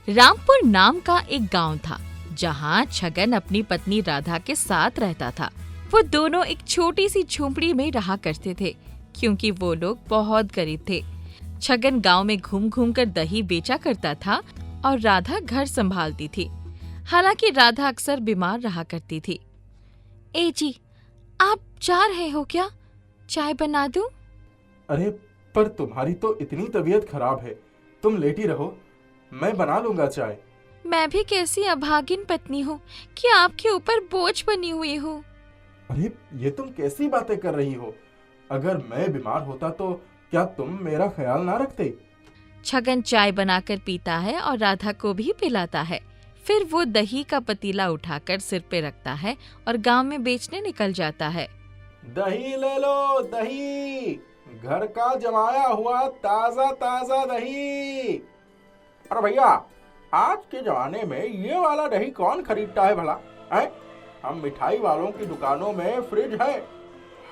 रामपुर नाम का एक गांव था जहां छगन अपनी पत्नी राधा के साथ रहता था। वो दोनों एक छोटी सी झोंपड़ी में रहा करते थे क्योंकि वो लोग बहुत गरीब थे। छगन गांव में घूम घूम कर दही बेचा करता था और राधा घर संभालती थी। हालांकि राधा अक्सर बीमार रहा करती थी। ए जी, आप जा रहे हो क्या? चाय बना दूं? अरे पर तुम्हारी तो इतनी तबीयत खराब है, तुम लेटी रहो, मैं बना लूंगा चाय। मैं भी कैसी अभागिन पत्नी हूँ कि आपके ऊपर बोझ बनी हुई हूँ। अरे ये तुम कैसी बातें कर रही हो? अगर मैं बीमार होता तो क्या तुम मेरा ख्याल ना रखते? छगन चाय बनाकर पीता है और राधा को भी पिलाता है। फिर वो दही का पतीला उठाकर सिर पे रखता है और गांव में बेचने निकल जाता है। दही ले लो, दही, घर का जमाया हुआ ताजा ताजा दही। अरे भैया, आज के जमाने में ये वाला दही कौन खरीदता है भला? हैं? हम मिठाई वालों की दुकानों में फ्रिज है,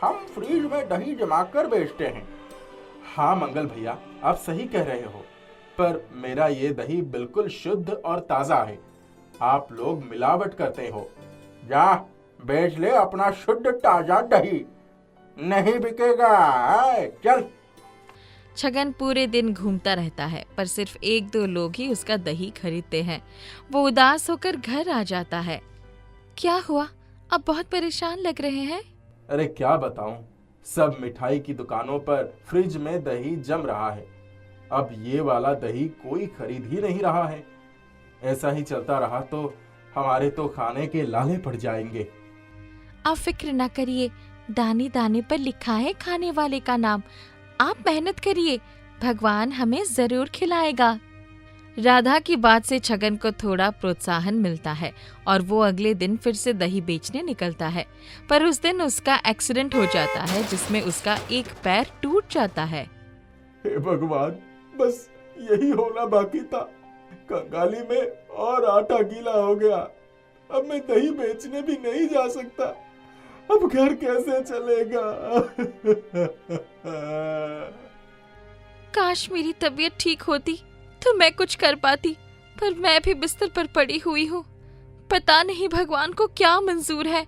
हम फ्रिज में दही जमाकर बेचते हैं। हाँ मंगल भैया, आप सही कह रहे हो, पर मेरा ये दही बिल्कुल शुद्ध और ताजा है। आप लोग मिलावट करते हो। जा बेच ले अपना शुद्ध ताजा दही, नहीं बिकेगा। चल। छगन पूरे दिन घूमता रहता है पर सिर्फ एक दो लोग ही उसका दही खरीदते हैं। वो उदास होकर घर आ जाता है। क्या हुआ? अब बहुत परेशान लग रहे हैं। अरे क्या बताऊं, सब मिठाई की दुकानों पर फ्रिज में दही जम रहा है। अब ये वाला दही कोई खरीद ही नहीं रहा है। ऐसा ही चलता रहा तो हमारे तो खाने के लाले पड़ जाएंगे। आप फिक्र न करिए, दाने दाने पर लिखा है खाने वाले का नाम। आप मेहनत करिए, भगवान हमें जरूर खिलाएगा। राधा की बात से छगन को थोड़ा प्रोत्साहन मिलता है और वो अगले दिन फिर से दही बेचने निकलता है। पर उस दिन उसका एक्सीडेंट हो जाता है जिसमें उसका एक पैर टूट जाता है। हे भगवान, बस यही होना बाकी था। कंगाली में और आटा गीला हो गया। अब मैं दही बेचने भी नहीं जा सकता। अब घर कैसे चलेगा? काश मेरी तबीयत ठीक होती तो मैं कुछ कर पाती, पर मैं भी बिस्तर पर पड़ी हुई हूँ। पता नहीं भगवान को क्या मंजूर है।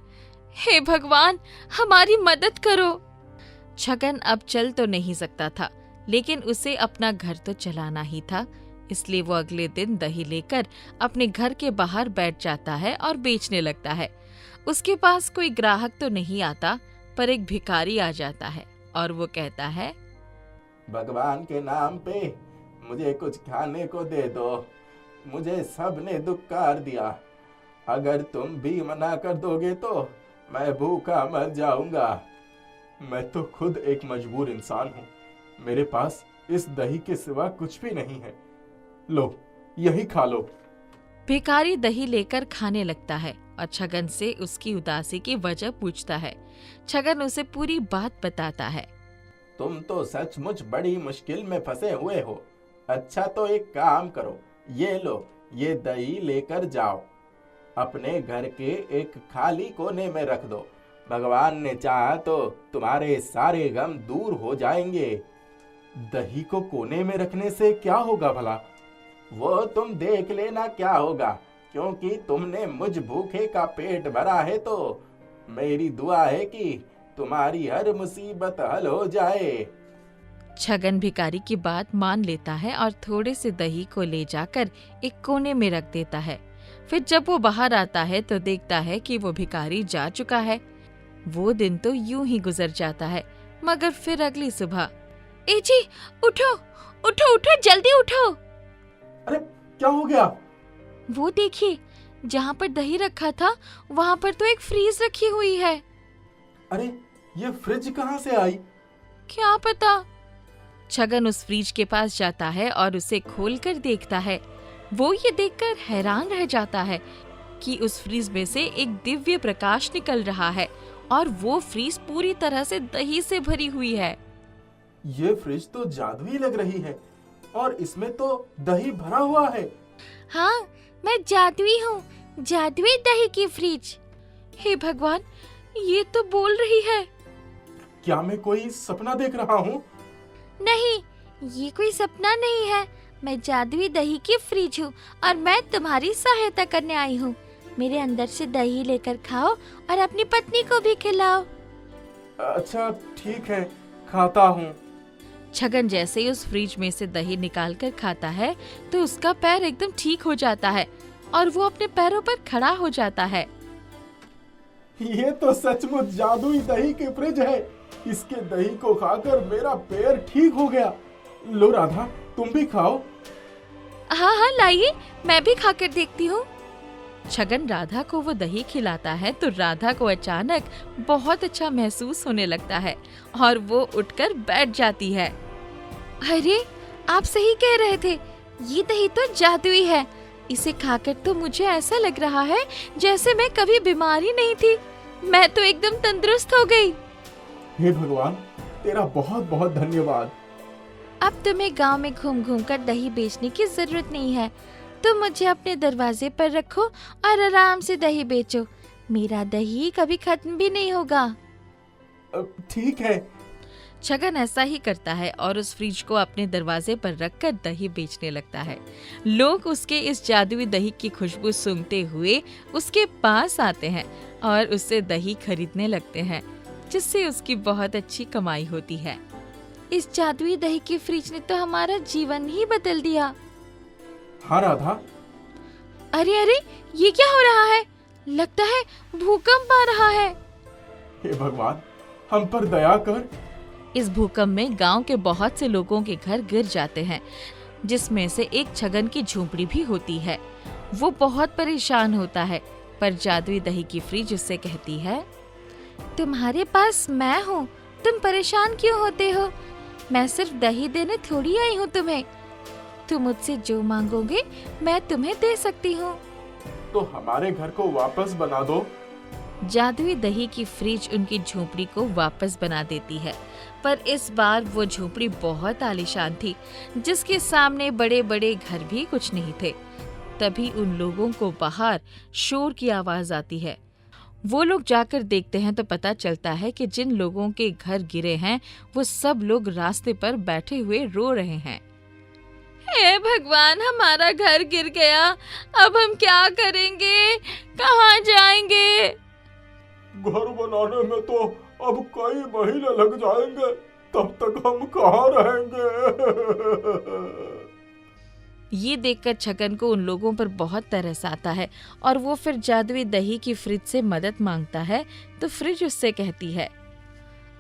हे भगवान, हमारी मदद करो। छगन अब चल तो नहीं सकता था, लेकिन उसे अपना घर तो चलाना ही था। इसलिए वो अगले दिन दही लेकर अपने घर के बाहर बैठ जाता है और बेचने लगता है। उसके पास कोई ग्राहक तो नहीं आता, पर एक भिखारी आ जाता है और वो कहता है, भगवान के नाम पे मुझे कुछ खाने को दे दो। मुझे सबने दुक्कार दिया। अगर तुम भी मना कर दोगे तो मैं भूखा मर जाऊंगा। मैं तो खुद एक मजबूर इंसान हूँ। मेरे पास इस दही के सिवा कुछ भी नहीं है। लो, यही खा लो। भिखारी दही लेकर खाने लगता है और छगन से उसकी उदासी की वजह पूछता है। छगन उसे पूरी बात बताता है। तुम तो सचमुच बड़ी मुश्किल में फंसे हुए हो। अच्छा तो एक काम करो, ये लो, ये दही लेकर जाओ, अपने घर के एक खाली कोने में रख दो। भगवान ने चाहा तो तुम्हारे सारे गम दूर हो जाएंगे। दही को कोने में रखने से क्या होगा भला? वो तुम देख लेना क्या होगा, क्योंकि तुमने मुझ भूखे का पेट भरा है। तो मेरी दुआ है कि तुम्हारी हर मुसीबत हल हो जाए। छगन भिखारी की बात मान लेता है और थोड़े से दही को ले जाकर एक कोने में रख देता है। फिर जब वो बाहर आता है तो देखता है कि वो भिखारी जा चुका है। वो दिन तो यूं ही गुजर जाता है। मगर फिर अगली सुबह, ए जी, उठो उठो उठो, जल्दी उठो। अरे क्या हो गया? वो देखिए, जहाँ पर दही रखा था वहाँ पर तो एक फ्रीज रखी हुई है। अरे ये फ्रिज कहाँ से आई? क्या पता। छगन उस फ्रिज के पास जाता है और उसे खोलकर देखता है। वो ये देखकर हैरान रह जाता है कि उस फ्रिज में से एक दिव्य प्रकाश निकल रहा है और वो फ्रिज पूरी तरह से दही से भरी हुई है। ये फ्रिज तो जादुई लग रही है और इसमें तो दही भरा हुआ है। हाँ, मैं जादुई हूँ, जादुई दही की फ्रिज। हे भगवान, ये तो बोल रही है। क्या मैं कोई सपना देख रहा हूँ? नहीं, ये कोई सपना नहीं है। मैं जादुई दही की फ्रिज हूँ और मैं तुम्हारी सहायता करने आई हूँ। मेरे अंदर से दही लेकर खाओ और अपनी पत्नी को भी खिलाओ। अच्छा ठीक है, खाता हूँ। छगन जैसे ही उस फ्रिज में से दही निकाल कर खाता है तो उसका पैर एकदम ठीक हो जाता है और वो अपने पैरों पर खड़ा हो जाता है। ये तो सचमुच जादुई दही की फ्रिज है। इसके दही को खाकर मेरा पैर ठीक हो गया। लो राधा, तुम भी खाओ। हाँ हाँ लाइए, मैं भी खाकर देखती हूँ। छगन राधा को वो दही खिलाता है तो राधा को अचानक बहुत अच्छा महसूस होने लगता है और वो उठकर बैठ जाती है। अरे, आप सही कह रहे थे, ये दही तो जादुई है। इसे खाकर तो मुझे ऐसा लग रहा है जैसे मैं कभी बीमार ही नहीं थी। मैं तो एकदम तंदुरुस्त हो गई। हे भगवान, तेरा बहुत बहुत धन्यवाद। अब तुम्हें गांव में घूम घूम कर दही बेचने की जरूरत नहीं है। तुम मुझे अपने दरवाजे पर रखो और आराम से दही बेचो। मेरा दही कभी खत्म भी नहीं होगा। ठीक है। छगन ऐसा ही करता है और उस फ्रिज को अपने दरवाजे पर रखकर दही बेचने लगता है। लोग उसके इस जादुई दही की खुशबू सूंघते हुए उसके पास आते हैं और उससे दही खरीदने लगते हैं, जिससे उसकी बहुत अच्छी कमाई होती है। इस जादुई दही की फ्रिज ने तो हमारा जीवन ही बदल दिया। हाँ राधा। अरे अरे, ये क्या हो रहा है? लगता है भूकंप आ रहा है। हे भगवान, हम पर दया कर। इस भूकंप में गांव के बहुत से लोगों के घर गिर जाते हैं, जिसमें से एक छगन की झोपड़ी भी होती है। वो बहुत परेशान होता है, पर जादुई दही की फ्रिज उससे कहती है, तुम्हारे पास मैं हूँ, तुम परेशान क्यों होते हो? मैं सिर्फ दही देने थोड़ी आई हूँ तुम्हें। तुम मुझसे जो मांगोगे मैं तुम्हें दे सकती हूँ। तो हमारे घर को वापस बना दो। जादुई दही की फ्रिज उनकी झोपड़ी को वापस बना देती है, पर इस बार वो झोपड़ी बहुत आलीशान थी, जिसके सामने बड़े बड़े घर भी कुछ नहीं थे। तभी उन लोगों को बाहर शोर की आवाज आती है। वो लोग जाकर देखते हैं तो पता चलता है कि जिन लोगों के घर गिरे हैं वो सब लोग रास्ते पर बैठे हुए रो रहे हैं। हे भगवान, हमारा घर गिर गया, अब हम क्या करेंगे? कहाँ जाएंगे? घर बनाने में तो अब कई महीने लग जाएंगे, तब तक हम कहाँ रहेंगे? ये देखकर छगन को उन लोगों पर बहुत तरस आता है और वो फिर जादुई दही की फ्रिज से मदद मांगता है। तो फ्रिज उससे कहती है,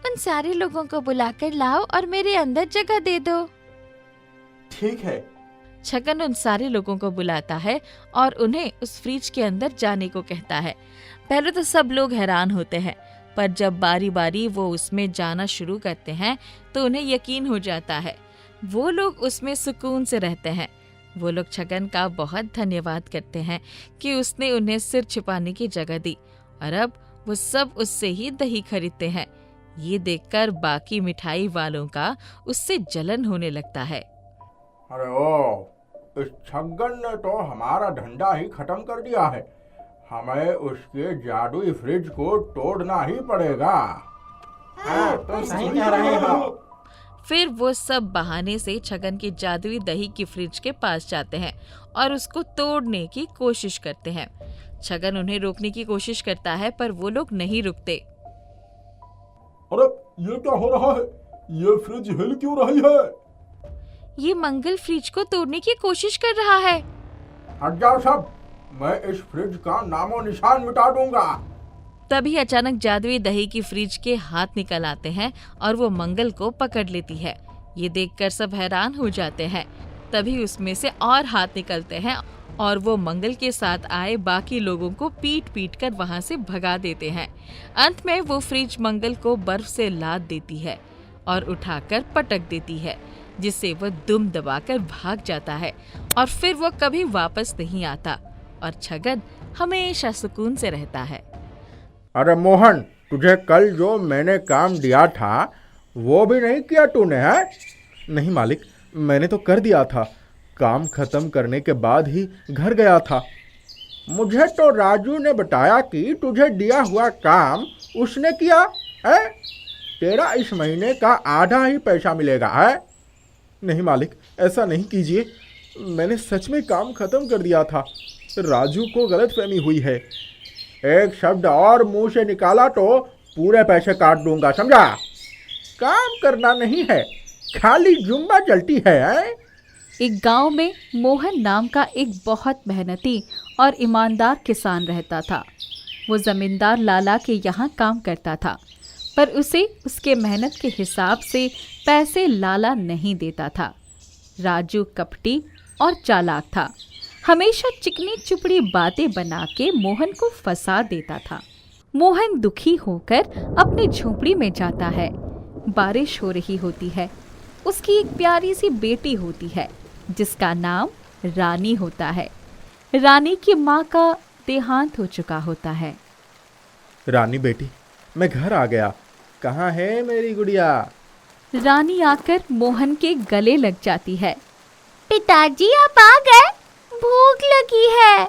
उन सारे लोगों को बुलाकर लाओ और मेरे अंदर जगह दे दो। ठीक है। छगन उन सारे लोगों को बुलाता है और उन्हें उस फ्रिज के अंदर जाने को कहता है। पहले तो सब लोग हैरान होते हैं, पर जब बारी बारी वो उसमें जाना शुरू करते हैं तो उन्हें यकीन हो जाता है। वो लोग उसमें सुकून से रहते हैं। वो लोग छगन का बहुत धन्यवाद करते हैं कि उसने उन्हें सिर छिपाने की जगह दी, और अब वो सब उससे ही दही खरीदते हैं। ये देखकर बाकी मिठाई वालों का उससे जलन होने लगता है। अरे ओ, इस छगन ने तो हमारा धंधा ही खत्म कर दिया है। हमें उसके जादुई फ्रिज को तोड़ना ही पड़ेगा। तुम सही कह रहे हो। फिर वो सब बहाने से छगन की जादुई दही की फ्रिज के पास जाते हैं और उसको तोड़ने की कोशिश करते हैं। छगन उन्हें रोकने की कोशिश करता है, पर वो लोग नहीं रुकते। अरे ये क्या हो रहा है? ये फ्रिज हिल क्यों रही है? ये मंगल फ्रिज को तोड़ने की कोशिश कर रहा है। हट जाओ सब, मैं इस फ्रिज का नामो निशान मिटा दूंगा। तभी अचानक जादुई दही की फ्रिज के हाथ निकल आते हैं और वो मंगल को पकड़ लेती है। ये देखकर सब हैरान हो जाते हैं। तभी उसमें से और हाथ निकलते हैं और वो मंगल के साथ आए बाकी लोगों को पीट पीट कर वहां से भगा देते हैं। अंत में वो फ्रिज मंगल को बर्फ से लाद देती है और उठाकर पटक देती है, जिससे वो दुम दबाकर भाग जाता है और फिर वो कभी वापस नहीं आता और छगन हमेशा सुकून से रहता है। अरे मोहन, तुझे कल जो मैंने काम दिया था वो भी नहीं किया तूने, है? नहीं मालिक, मैंने तो कर दिया था। काम खत्म करने के बाद ही घर गया था। मुझे तो राजू ने बताया कि तुझे दिया हुआ काम उसने किया है। तेरा इस महीने का आधा ही पैसा मिलेगा, है? नहीं मालिक, ऐसा नहीं कीजिए। मैंने सच में काम खत्म कर दिया था। राजू को गलतफहमी हुई है। एक शब्द और मुंह से निकाला तो पूरे पैसे काट दूंगा, समझा? काम करना नहीं है, खाली जुम्बा चलती है? एक गांव में मोहन नाम का एक बहुत मेहनती और ईमानदार किसान रहता था। वो जमींदार लाला के यहाँ काम करता था, पर उसे उसके मेहनत के हिसाब से पैसे लाला नहीं देता था। राजू कपटी और चालाक था। हमेशा चिकनी चुपड़ी बातें बना के मोहन को फंसा देता था। मोहन दुखी होकर अपनी झोपड़ी में जाता है। बारिश हो रही होती है। उसकी एक प्यारी सी बेटी होती है जिसका नाम रानी होता है। रानी की माँ का देहांत हो चुका होता है। रानी बेटी, मैं घर आ गया। कहाँ है मेरी गुड़िया? रानी आकर मोहन के गले लग जाती है। पिताजी आप आ गए, भूख लगी है।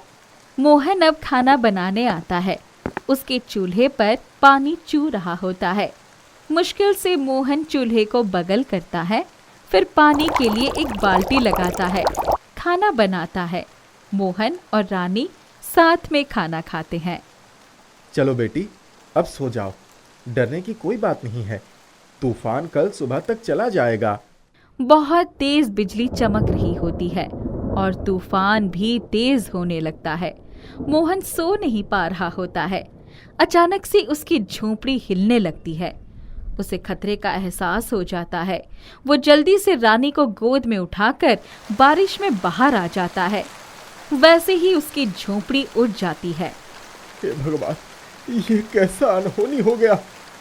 मोहन अब खाना बनाने आता है। उसके चूल्हे पर पानी चू रहा होता है। मुश्किल से मोहन चूल्हे को बगल करता है, फिर पानी के लिए एक बाल्टी लगाता है, खाना बनाता है। मोहन और रानी साथ में खाना खाते हैं। चलो बेटी, अब सो जाओ। डरने की कोई बात नहीं है। तूफान कल सुबह तक चला जाएगा। बहुत तेज बिजली चमक रही होती है और तूफान भी तेज होने लगता है। मोहन सो नहीं पा रहा होता है। अचानक से उसकी झोंपड़ी हिलने लगती है। उसे खतरे का एहसास हो जाता है। वो जल्दी से रानी को गोद में उठाकर बारिश में बाहर आ जाता है। वैसे ही उसकी झोंपड़ी उड़ जाती है। हे भगवान, ये कैसा अनहोनी हो गया।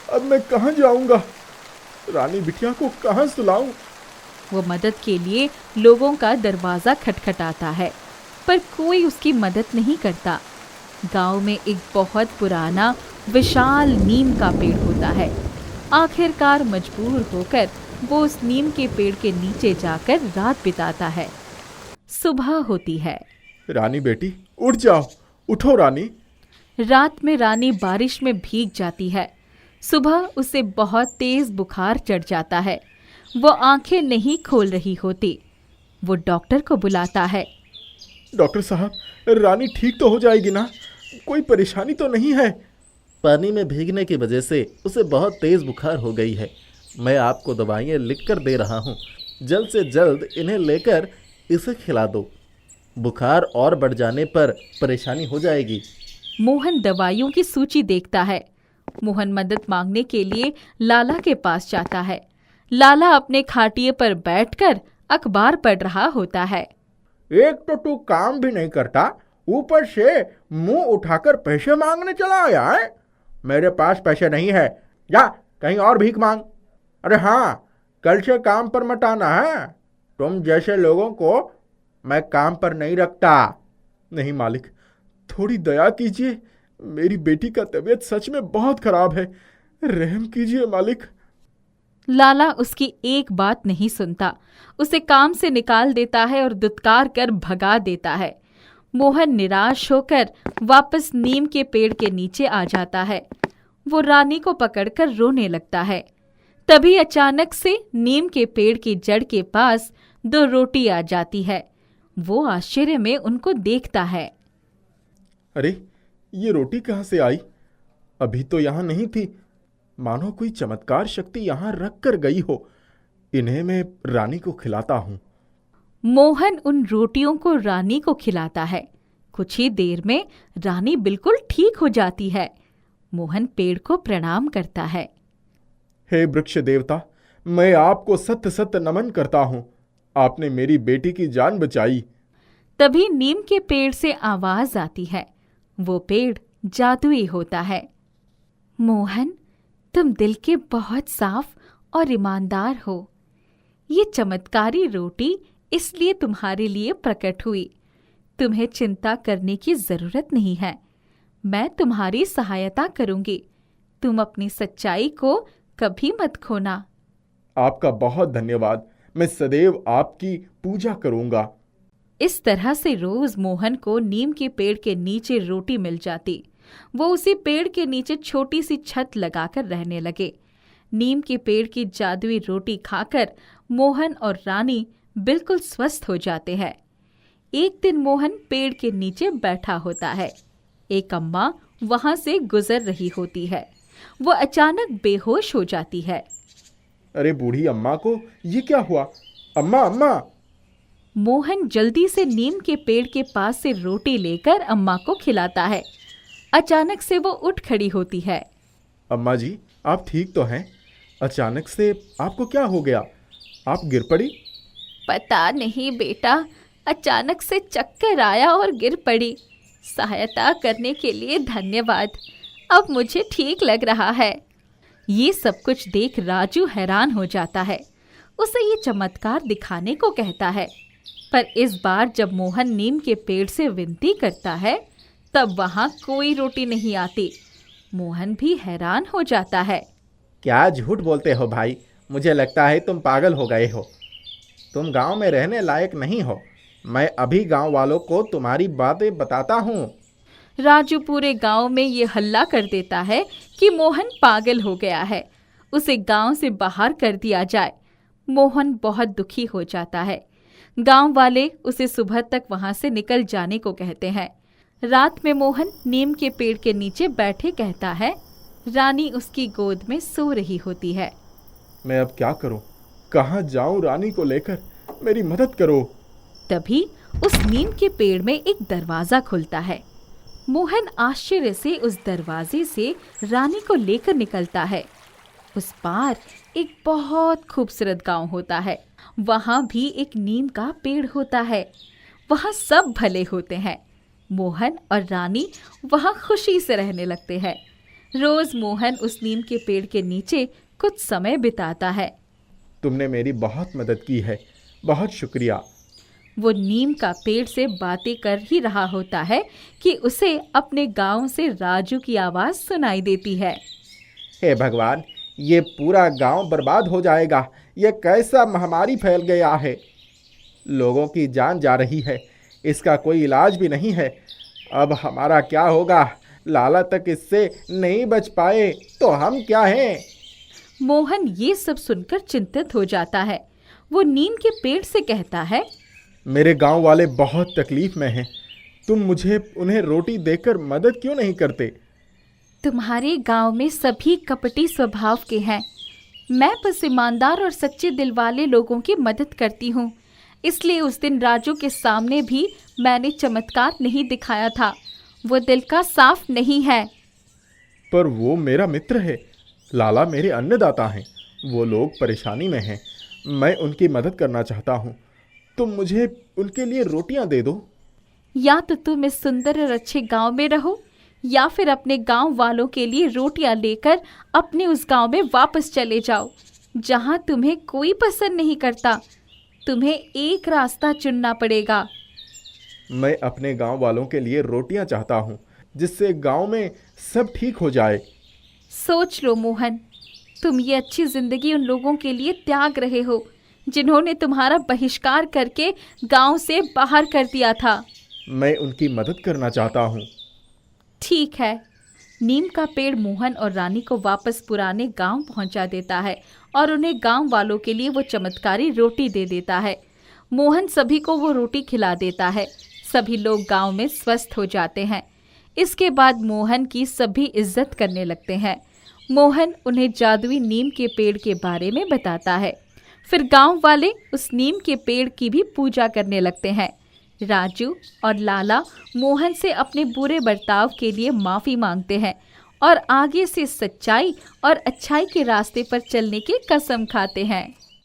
अब मैं कहाँ जाऊंगा? रानी बिटिया को कहाँ सुलाऊं? वो मदद के लिए लोगों का दरवाजा खटखटाता है, पर कोई उसकी मदद नहीं करता। गांव में एक बहुत पुराना विशाल नीम का पेड़ होता है। आखिरकार मजबूर होकर वो उस नीम के पेड़ के नीचे जाकर रात बिताता है। सुबह होती है। रानी बेटी, उठ जाओ। उठो रानी। रात में रानी बारिश में भीग जाती है। सुबह उसे बहुत तेज बुखार चढ़ जाता है। वो आंखें नहीं खोल रही होती। वो डॉक्टर को बुलाता है। डॉक्टर साहब, रानी ठीक तो हो जाएगी ना? कोई परेशानी तो नहीं है? पानी में भीगने की वजह से उसे बहुत तेज़ बुखार हो गई है। मैं आपको दवाइयाँ लिख कर दे रहा हूँ। जल्द से जल्द इन्हें लेकर इसे खिला दो। बुखार और बढ़ जाने पर परेशानी हो जाएगी। मोहन दवाइयों की सूची देखता है। मोहन मदद मांगने के लिए लाला के पास जाता है। लाला अपने खाटिए पर बैठकर अखबार पढ़ रहा होता है। एक तो तू काम भी नहीं करता, ऊपर से मुंह उठाकर पैसे मांगने चला आया है। मेरे पास पैसे नहीं है, जा कहीं और भीख मांग। अरे हाँ, कल से काम पर मत आना है। तुम जैसे लोगों को मैं काम पर नहीं रखता। नहीं मालिक, थोड़ी दया कीजिए। मेरी बेटी का तबीयत सच में बहुत खराब है। रहम कीजिए मालिक। लाला उसकी एक बात नहीं सुनता। उसे काम से निकाल देता है और दुत्कार कर भगा देता है। मोहन निराश होकर वापस नीम के पेड़ के नीचे आ जाता है। वो रानी को पकड़कर रोने लगता है। तभी अचानक से नीम के पेड़ की जड़ के पास 2 रोटी आ जाती है। वो आश्चर्य में उनको देखता है। अरे, ये रोटी कहाँ से आई? अभी तो यहाँ नहीं थी। मानो कोई चमत्कार शक्ति यहाँ रख कर गई हो। इन्हें मैं रानी को खिलाता हूँ। मोहन उन रोटियों को रानी को खिलाता है। कुछ ही देर में रानी बिल्कुल ठीक हो जाती है। मोहन पेड़ को प्रणाम करता है। हे वृक्ष देवता, मैं आपको सत्य सत्य नमन करता हूँ। आपने मेरी बेटी की जान बचाई। तभी नीम के पेड़ से आवाज आती है। वो पेड़ जादुई होता है। मोहन, तुम दिल के बहुत साफ और ईमानदार हो। ये चमत्कारी रोटी इसलिए तुम्हारे लिए प्रकट हुई। तुम्हें चिंता करने की जरूरत नहीं है। मैं तुम्हारी सहायता करूंगी। तुम अपनी सच्चाई को कभी मत खोना। आपका बहुत धन्यवाद। मैं सदैव आपकी पूजा करूंगा। इस तरह से रोज मोहन को नीम के पेड़ के नीचे रोटी मिल जाती। वो उसी पेड़ के नीचे छोटी सी छत लगाकर रहने लगे। नीम के पेड़ की जादुई रोटी खाकर मोहन और रानी बिल्कुल स्वस्थ हो जाते हैं। एक दिन मोहन पेड़ के नीचे बैठा होता है। एक अम्मा वहां से गुजर रही होती है। वो अचानक बेहोश हो जाती है। अरे बूढ़ी अम्मा को ये क्या हुआ? अम्मा अम्मा! मोहन जल्दी से नीम के पेड़ के पास से रोटी लेकर अम्मा को खिलाता है। अचानक से वो उठ खड़ी होती है। अम्मा जी, आप ठीक तो हैं? अचानक से आपको क्या हो गया? आप गिर पड़ी? पता नहीं बेटा, अचानक से चक्कर आया और गिर पड़ी। सहायता करने के लिए धन्यवाद। अब मुझे ठीक लग रहा है। ये सब कुछ देख राजू हैरान हो जाता है। उसे ये चमत्कार दिखाने को कहता है, पर इस बार जब मोहन नीम के पेड़ से विनती करता है तब वहाँ कोई रोटी नहीं आती। मोहन भी हैरान हो जाता है। क्या झूठ बोलते हो भाई? मुझे लगता है तुम पागल हो गए हो। तुम गांव में रहने लायक नहीं हो। मैं अभी गांव वालों को तुम्हारी बातें बताता हूँ। राजू पूरे गांव में ये हल्ला कर देता है कि मोहन पागल हो गया है, उसे गांव से बाहर कर दिया जाए। मोहन बहुत दुखी हो जाता है। गांव वाले उसे सुबह तक वहां से निकल जाने को कहते हैं। रात में मोहन नीम के पेड़ के नीचे बैठे कहता है। रानी उसकी गोद में सो रही होती है। मैं अब क्या करूं? कहाँ जाऊं रानी को लेकर? मेरी मदद करो। तभी उस नीम के पेड़ में एक दरवाजा खुलता है। मोहन आश्चर्य से उस दरवाजे से रानी को लेकर निकलता है। उस पार एक बहुत खूबसूरत गांव होता है। वहां भी एक नीम का पेड़ होता है। वहां सब भले होते हैं। मोहन और रानी वहां खुशी से रहने लगते हैं। रोज मोहन उस नीम के पेड़ के नीचे कुछ समय बिताता है। तुमने मेरी बहुत मदद की है, बहुत शुक्रिया। वो नीम का पेड़ से बातें कर ही रहा होता है कि उसे अपने गांव से राजू की आवाज सुनाई देती है। हे भगवान, ये पूरा गांव बर्बाद हो जाएगा। ये कैसा महामारी फैल गया है। लोगों की जान जा रही है। इसका कोई इलाज भी नहीं है। अब हमारा क्या होगा? लाला तक इससे नहीं बच पाए तो हम क्या हैं? मोहन ये सब सुनकर चिंतित हो जाता है। वो नीम के पेड़ से कहता है, मेरे गांव वाले बहुत तकलीफ में हैं। तुम मुझे उन्हें रोटी देकर मदद क्यों नहीं करते? तुम्हारे गांव में सभी कपटी स्वभाव के हैं। मैं बस ईमानदार और सच्चे दिल वाले लोगों की मदद करती हूँ। इसलिए उस दिन राजू के सामने भी मैंने चमत्कार नहीं दिखाया था। वो दिल का साफ नहीं है। पर वो मेरा मित्र है। लाला मेरे अन्नदाता हैं। वो लोग परेशानी में हैं। मैं उनकी मदद करना चाहता हूँ। तुम मुझे उनके लिए रोटियां दे दो। या तो तुम इस सुंदर और अच्छे गांव में रहो, या फिर अपने गांव वालों के लिए रोटियां लेकर अपने उस गांव में वापस चले जाओ जहां तुम्हें कोई पसंद नहीं करता। तुम्हें एक रास्ता चुनना पड़ेगा। मैं अपने गांव वालों के लिए रोटियां चाहता हूँ, जिससे गांव में सब ठीक हो जाए। सोच लो मोहन, तुम ये अच्छी जिंदगी उन लोगों के लिए त्याग रहे हो जिन्होंने तुम्हारा बहिष्कार करके गांव से बाहर कर दिया था। मैं उनकी मदद करना चाहता हूँ। ठीक है। नीम का पेड़ मोहन और रानी को वापस पुराने गांव पहुंचा देता है और उन्हें गांव वालों के लिए वो चमत्कारी रोटी दे देता है। मोहन सभी को वो रोटी खिला देता है। सभी लोग गांव में स्वस्थ हो जाते हैं। इसके बाद मोहन की सभी इज्जत करने लगते हैं। मोहन उन्हें जादुई नीम के पेड़ के बारे में बताता है। फिर गांव वाले उस नीम के पेड़ की भी पूजा करने लगते हैं। राजू और लाला मोहन से अपने बुरे बर्ताव के लिए माफ़ी मांगते हैं और आगे से सच्चाई और अच्छाई के रास्ते पर चलने की कसम खाते हैं।